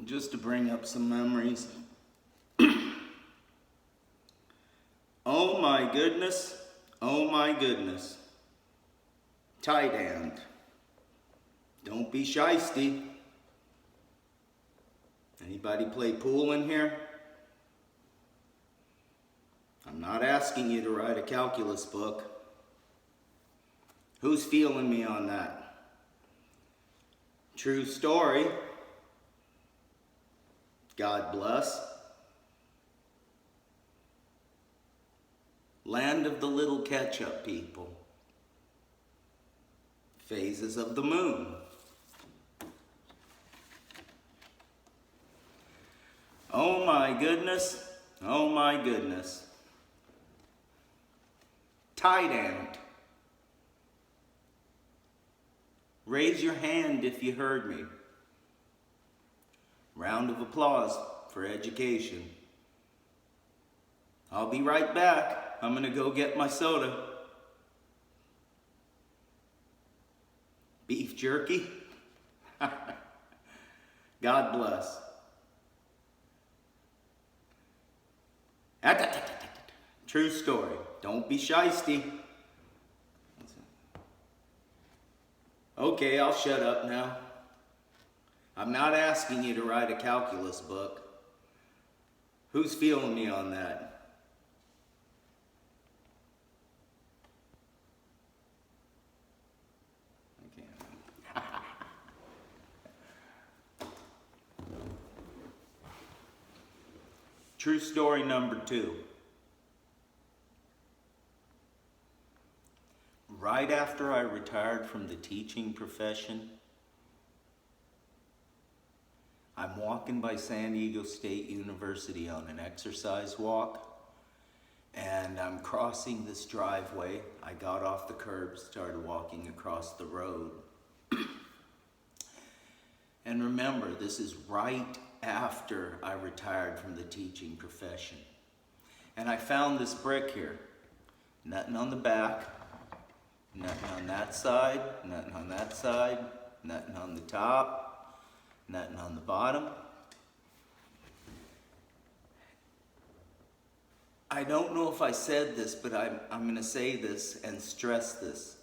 just to bring up some memories. Oh my goodness, oh my goodness. Tight end. Don't be shysty. Anybody play pool in here? I'm not asking you to write a calculus book. Who's feeling me on that? True story. God bless. Land of the little ketchup people. Phases of the moon. Oh my goodness, oh my goodness. Tight end. Raise your hand if you heard me. Round of applause for education. I'll be right back. I'm gonna go get my soda. Beef jerky? God bless. True story. Don't be shysty. Okay, I'll shut up now. I'm not asking you to write a calculus book. Who's feeling me on that? I can't. True story number 2. Right after I retired from the teaching profession, I'm walking by San Diego State University on an exercise walk, and I'm crossing this driveway. I got off the curb, started walking across the road. And remember, this is right after I retired from the teaching profession. And I found this brick here. Nothing on the back, nothing on that side, nothing on that side, nothing on the top, nothing on the bottom. I don't know if I said this, but I'm going to say this and stress this.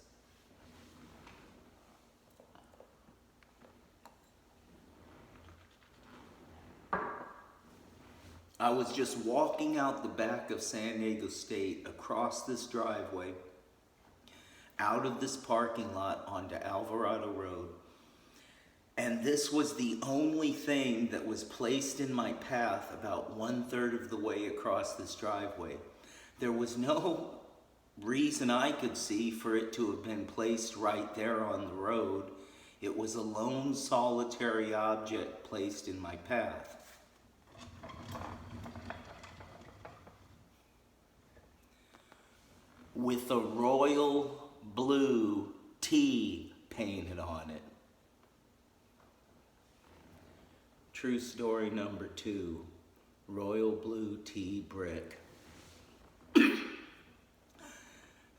I was just walking out the back of San Diego State across this driveway, out of this parking lot onto Alvarado Road. And this was the only thing that was placed in my path about 1/3 of the way across this driveway. There was no reason I could see for it to have been placed right there on the road. It was a lone solitary object placed in my path. With a royal blue T painted on it. True story number 2, royal blue T brick.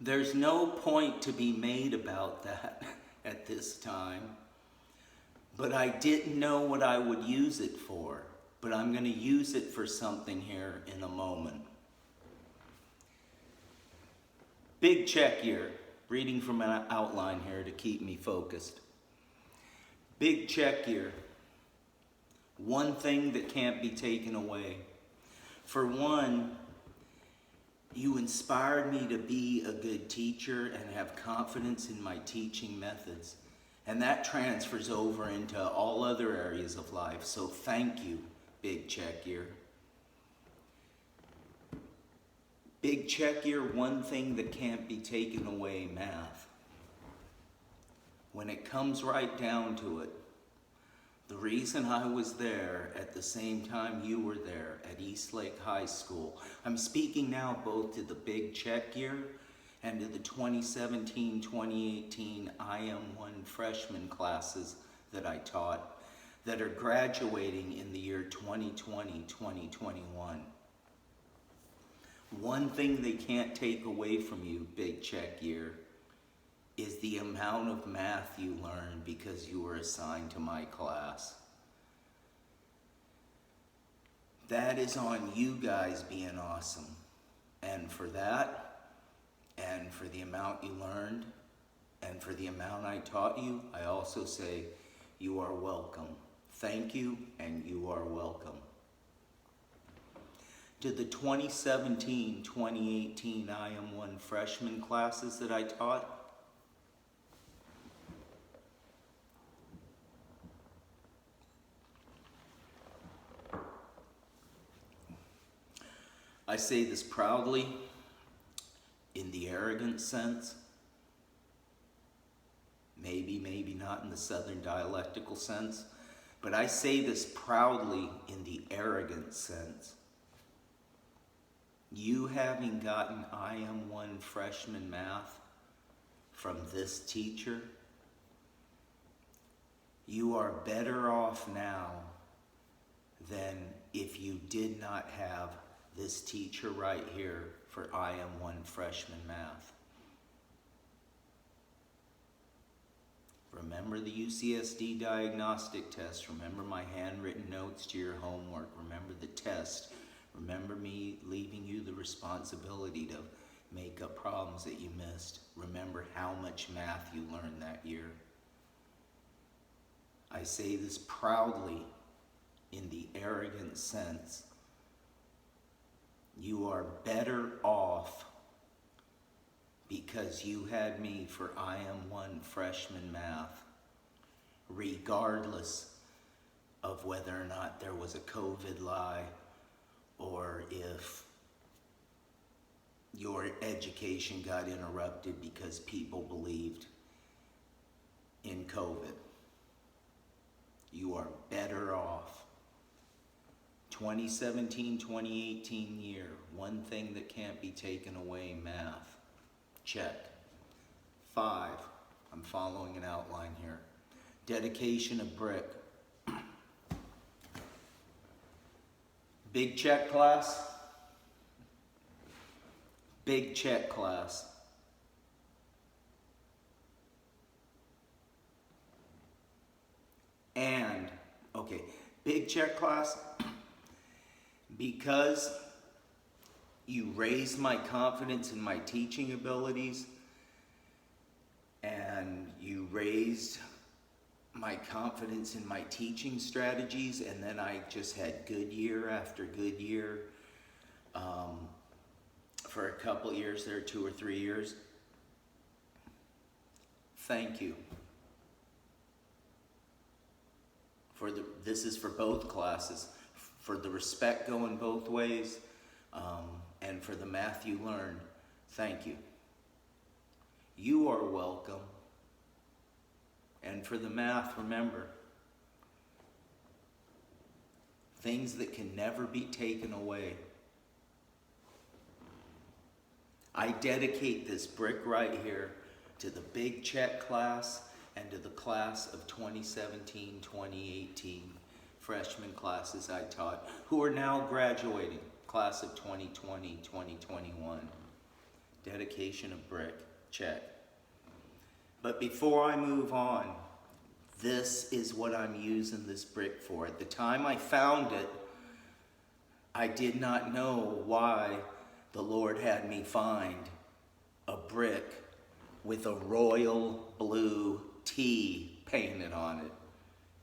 There's no point to be made about that at this time, but I didn't know what I would use it for, but I'm going to use it for something here in a moment. Big check year, reading from an outline here to keep me focused. Big check year. One thing that can't be taken away. For one, you inspired me to be a good teacher and have confidence in my teaching methods. And that transfers over into all other areas of life. So thank you, big check year. Big check year, one thing that can't be taken away, math. When it comes right down to it, the reason I was there at the same time you were there at Eastlake High School, I'm speaking now both to the big check year and to the 2017-2018 IM1 freshman classes that I taught that are graduating in the year 2020-2021. One thing they can't take away from you, big check year, is the amount of math you learned because you were assigned to my class. That is on you guys being awesome. And for that, and for the amount you learned, and for the amount I taught you, I also say you are welcome. Thank you, and you are welcome. To the 2017-2018 IM1 freshman classes that I taught, I say this proudly in the arrogant sense, maybe not in the Southern dialectical sense, but I say this proudly in the arrogant sense. You having gotten IM1 freshman math from this teacher, you are better off now than if you did not have this teacher right here for IM1 freshman math. Remember the UCSD diagnostic test. Remember my handwritten notes to your homework. Remember the test. Remember me leaving you the responsibility to make up problems that you missed. Remember how much math you learned that year. I say this proudly in the arrogant sense. You are better off because you had me for IM1 freshman math, regardless of whether or not there was a COVID lie or if your education got interrupted because people believed in COVID. You are better off. 2017-2018 year, one thing that can't be taken away, math. Check. 5, I'm following an outline here. Dedication of brick. Big check, class. Big check, class. And, okay, big check, class, because you raised my confidence in my teaching abilities, and you raised my confidence in my teaching strategies, and then I just had good year after good year for a couple years there, 2 or 3 years. Thank you. This is for both classes, for the respect going both ways, and for the math you learned. Thank you. You are welcome. And for the math, remember, things that can never be taken away. I dedicate this brick right here to the big check class and to the class of 2017-2018 freshman classes I taught, who are now graduating, class of 2020-2021. Dedication of brick, check. But before I move on, this is what I'm using this brick for. At the time I found it, I did not know why the Lord had me find a brick with a royal blue T painted on it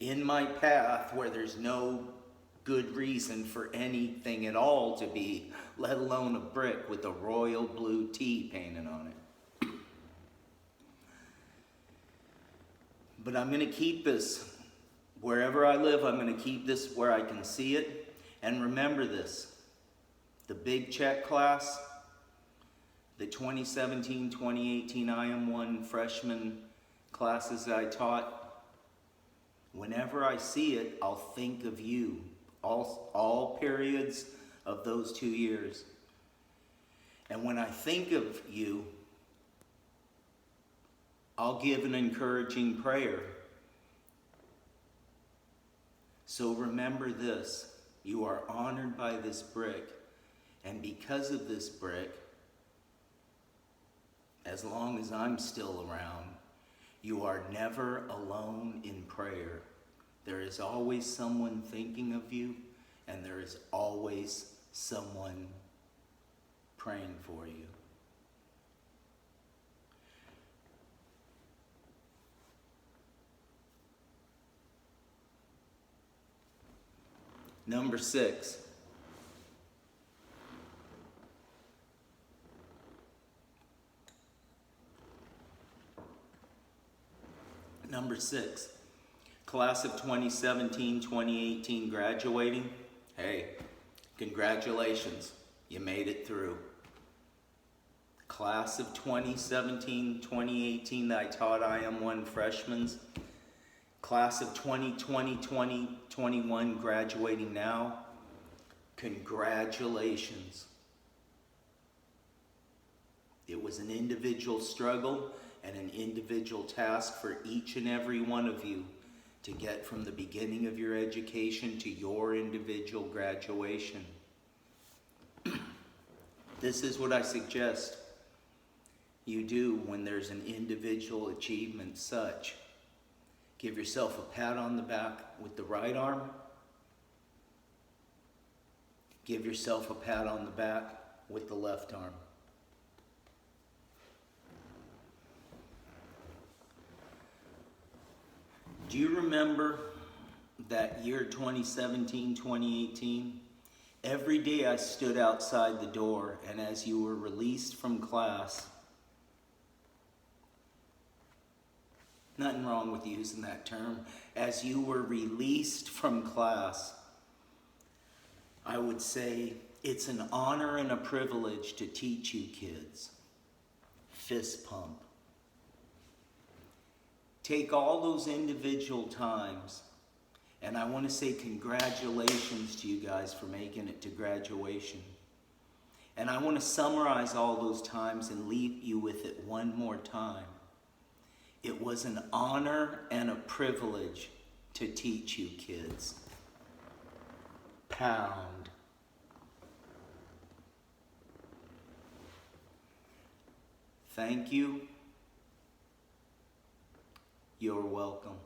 in my path where there's no good reason for anything at all to be, let alone a brick with a royal blue T painted on it. But I'm going to keep this wherever I live. I'm going to keep this where I can see it. And remember this, the big check class, the 2017-2018 IM1 freshman classes that I taught, whenever I see it, I'll think of you, all periods of those 2 years. And when I think of you, I'll give an encouraging prayer. So remember this, you are honored by this brick, and because of this brick, as long as I'm still around, you are never alone in prayer. There is always someone thinking of you and there is always someone praying for you. Number 6. Number 6. Class of 2017-2018 graduating. Hey, congratulations. You made it through. Class of 2017-2018 that I taught IM1 freshmen. Class of 2020-2021 graduating now. Congratulations. It was an individual struggle and an individual task for each and every one of you to get from the beginning of your education to your individual graduation. This is what I suggest you do when there's an individual achievement such. Give yourself a pat on the back with the right arm. Give yourself a pat on the back with the left arm. Do you remember that year 2017-2018? Every day I stood outside the door, and as you were released from class, nothing wrong with using that term, as you were released from class, I would say it's an honor and a privilege to teach you kids. Fist pump. Take all those individual times, and I want to say congratulations to you guys for making it to graduation. And I want to summarize all those times and leave you with it one more time. It was an honor and a privilege to teach you kids. Pound. Thank you. You're welcome.